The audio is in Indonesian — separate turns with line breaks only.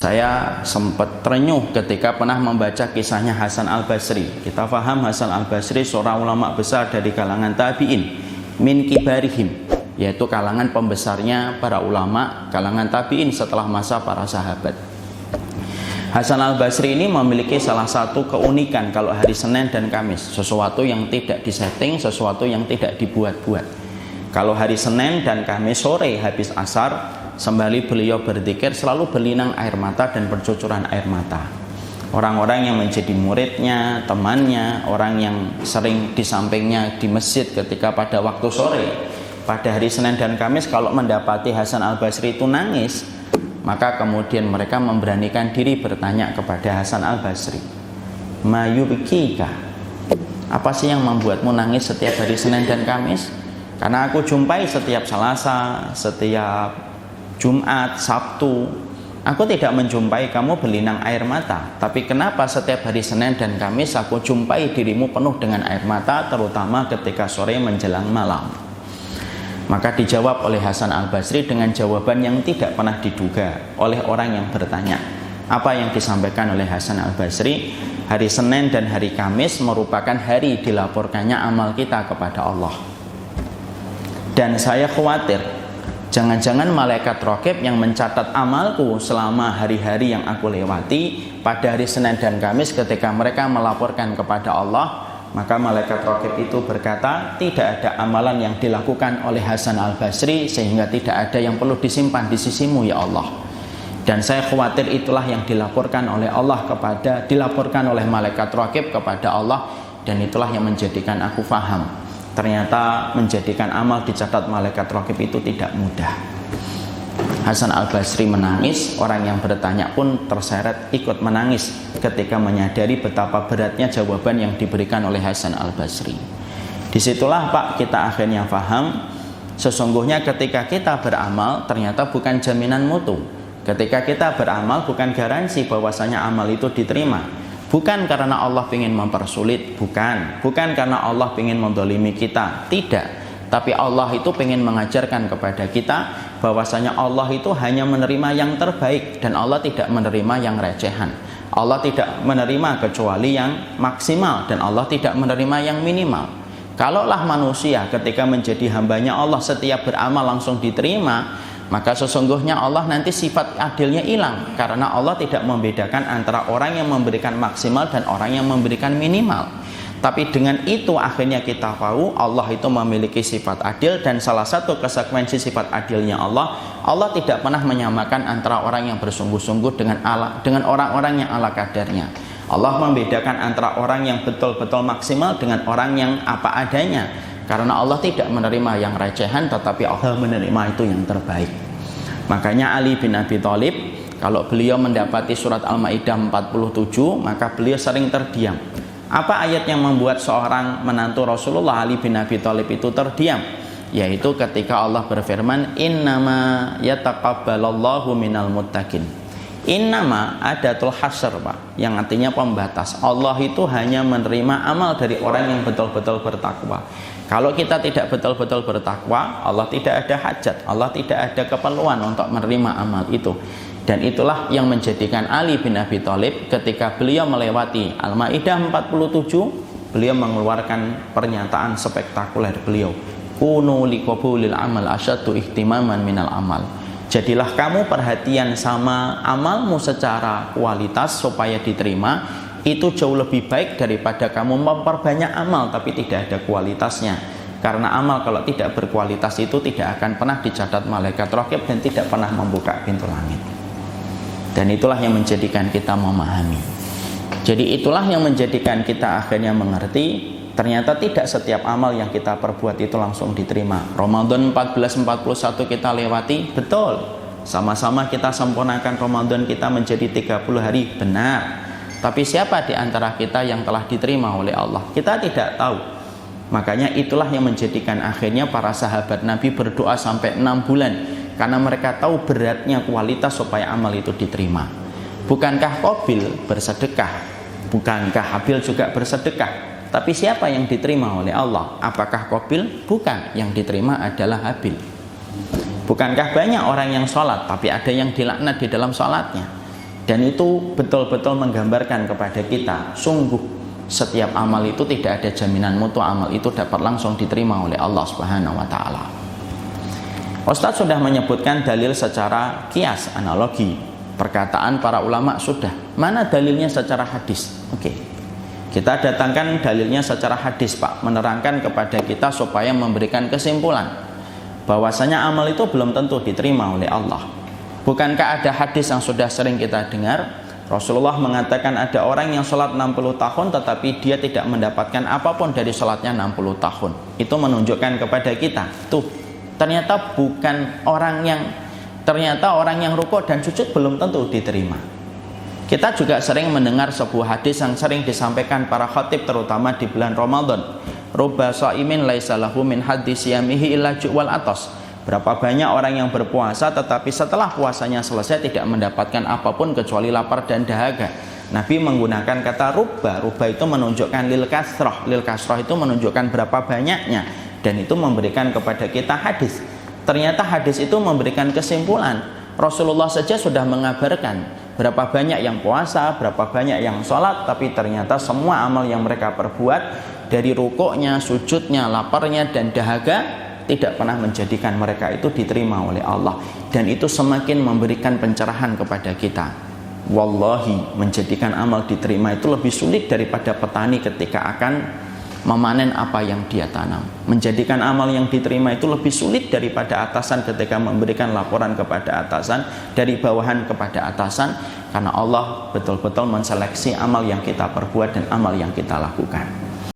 Saya sempat terenyuh ketika pernah membaca kisahnya Hasan al-Basri. Kita paham Hasan al-Basri seorang ulama besar dari kalangan tabi'in, min kibarihim, yaitu kalangan pembesarnya para ulama, kalangan tabi'in setelah masa para sahabat. Hasan al-Basri ini memiliki salah satu keunikan kalau hari Senin dan Kamis, sesuatu yang tidak disetting, sesuatu yang tidak dibuat-buat. Kalau hari Senin dan Kamis sore habis asar, sembari beliau berzikir selalu berlinang air mata dan bercucuran air mata. Orang-orang yang menjadi muridnya, temannya, orang yang sering di sampingnya di masjid ketika pada waktu sore, pada hari Senin dan Kamis, kalau mendapati Hasan al-Basri itu nangis, maka kemudian mereka memberanikan diri bertanya kepada Hasan al-Basri, "Ma yubkika?" Apa sih yang membuatmu nangis setiap hari Senin dan Kamis? Karena aku jumpai setiap Selasa, setiap Jumat, Sabtu, aku tidak menjumpai kamu berlinang air mata. Tapi kenapa setiap hari Senin dan Kamis aku jumpai dirimu penuh dengan air mata, terutama ketika sore menjelang malam? Maka dijawab oleh Hasan al-Basri dengan jawaban yang tidak pernah diduga oleh orang yang bertanya. Apa yang disampaikan oleh Hasan al-Basri? Hari Senin dan hari Kamis merupakan hari dilaporkannya amal kita kepada Allah. Dan saya khawatir jangan-jangan malaikat raqib yang mencatat amalku selama hari-hari yang aku lewati pada hari Senin dan Kamis ketika mereka melaporkan kepada Allah, maka malaikat raqib itu berkata, tidak ada amalan yang dilakukan oleh Hasan al-Basri sehingga tidak ada yang perlu disimpan di sisimu ya Allah. Dan saya khawatir itulah yang dilaporkan oleh oleh malaikat raqib kepada Allah, dan itulah yang menjadikan aku faham. Ternyata menjadikan amal dicatat malaikat raqib itu tidak mudah. Hasan al-Basri menangis, orang yang bertanya pun terseret ikut menangis ketika menyadari betapa beratnya jawaban yang diberikan oleh Hasan al-Basri. Disitulah Pak kita akhirnya paham, sesungguhnya ketika kita beramal ternyata bukan jaminan mutu. Ketika kita beramal bukan garansi bahwasanya amal itu diterima. Bukan karena Allah ingin mempersulit, bukan karena Allah ingin mendolimi kita, tidak. Tapi Allah itu ingin mengajarkan kepada kita bahwasanya Allah itu hanya menerima yang terbaik, dan Allah tidak menerima yang recehan. Allah tidak menerima kecuali yang maksimal, dan Allah tidak menerima yang minimal. Kalaulah manusia ketika menjadi hambanya Allah setiap beramal langsung diterima, maka sesungguhnya Allah nanti sifat adilnya hilang, karena Allah tidak membedakan antara orang yang memberikan maksimal dan orang yang memberikan minimal. Tapi dengan itu akhirnya kita tahu Allah itu memiliki sifat adil, dan salah satu konsekuensi sifat adilnya Allah tidak pernah menyamakan antara orang yang bersungguh-sungguh dengan orang-orang yang ala kadarnya. Allah membedakan antara orang yang betul-betul maksimal dengan orang yang apa adanya, karena Allah tidak menerima yang recehan, tetapi Allah menerima itu yang terbaik. Makanya Ali bin Abi Thalib, kalau beliau mendapati surat Al-Maidah 47, maka beliau sering terdiam. Apa ayat yang membuat seorang menantu Rasulullah Ali bin Abi Thalib itu terdiam? Yaitu ketika Allah berfirman, innama yataqabbalallahu minal muttaqin. Innama adatul hasr Pak, yang artinya pembatas. Allah itu hanya menerima amal dari orang yang betul-betul bertakwa. Kalau kita tidak betul-betul bertakwa, Allah tidak ada hajat, Allah tidak ada keperluan untuk menerima amal itu. Dan itulah yang menjadikan Ali bin Abi Thalib ketika beliau melewati Al-Maidah 47, beliau mengeluarkan pernyataan spektakuler beliau, kunu liqabulil amal asyaddu ihtimaman minal amal. Jadilah kamu perhatian sama amalmu secara kualitas supaya diterima, itu jauh lebih baik daripada kamu memperbanyak amal tapi tidak ada kualitasnya. Karena amal kalau tidak berkualitas itu tidak akan pernah dicatat malaikat raqib dan tidak pernah membuka pintu langit. Dan itulah yang menjadikan kita memahami. Jadi itulah yang menjadikan kita akhirnya mengerti, ternyata tidak setiap amal yang kita perbuat itu langsung diterima. Ramadan 1441 kita lewati, betul. Sama-sama kita sempurnakan Ramadan kita menjadi 30 hari, benar. Tapi siapa di antara kita yang telah diterima oleh Allah? Kita tidak tahu. Makanya itulah yang menjadikan akhirnya para sahabat Nabi berdoa sampai 6 bulan. Karena mereka tahu beratnya kualitas supaya amal itu diterima. Bukankah Qabil bersedekah? Bukankah Habil juga bersedekah? Tapi siapa yang diterima oleh Allah? Apakah Qabil? Bukan. Yang diterima adalah Habil. Bukankah banyak orang yang sholat, tapi ada yang dilaknat di dalam sholatnya? Dan itu betul-betul menggambarkan kepada kita, sungguh setiap amal itu tidak ada jaminan mutu amal itu dapat langsung diterima oleh Allah Subhanahu wa taala. Ustadz sudah menyebutkan dalil secara kias, analogi, perkataan para ulama sudah. Mana dalilnya secara hadis? Oke. Kita datangkan dalilnya secara hadis, Pak, menerangkan kepada kita supaya memberikan kesimpulan bahwasanya amal itu belum tentu diterima oleh Allah. Bukankah ada hadis yang sudah sering kita dengar? Rasulullah mengatakan ada orang yang sholat 60 tahun tetapi dia tidak mendapatkan apapun dari sholatnya 60 tahun. Itu menunjukkan kepada kita, tuh, ternyata orang yang rukuk dan sujud belum tentu diterima. Kita juga sering mendengar sebuah hadis yang sering disampaikan para khatib terutama di bulan Ramadan. Rubba shaimin laisa lahu min hadis siyamihi illa ju'wal atas. Berapa banyak orang yang berpuasa tetapi setelah puasanya selesai tidak mendapatkan apapun kecuali lapar dan dahaga. Nabi menggunakan kata rubba. Rubba itu menunjukkan lil kasroh. Lil kasroh itu menunjukkan berapa banyaknya. Dan itu memberikan kepada kita hadis. Ternyata hadis itu memberikan kesimpulan. Rasulullah saja sudah mengabarkan berapa banyak yang puasa, berapa banyak yang sholat, tapi ternyata semua amal yang mereka perbuat dari rukuknya, sujudnya, laparnya, dan dahaga tidak pernah menjadikan mereka itu diterima oleh Allah. Dan itu semakin memberikan pencerahan kepada kita. Wallahi, menjadikan amal diterima itu lebih sulit daripada petani ketika akan memanen apa yang dia tanam. Menjadikan amal yang diterima itu lebih sulit daripada atasan ketika memberikan laporan kepada atasan, dari bawahan kepada atasan, karena Allah betul-betul menseleksi amal yang kita perbuat dan amal yang kita lakukan.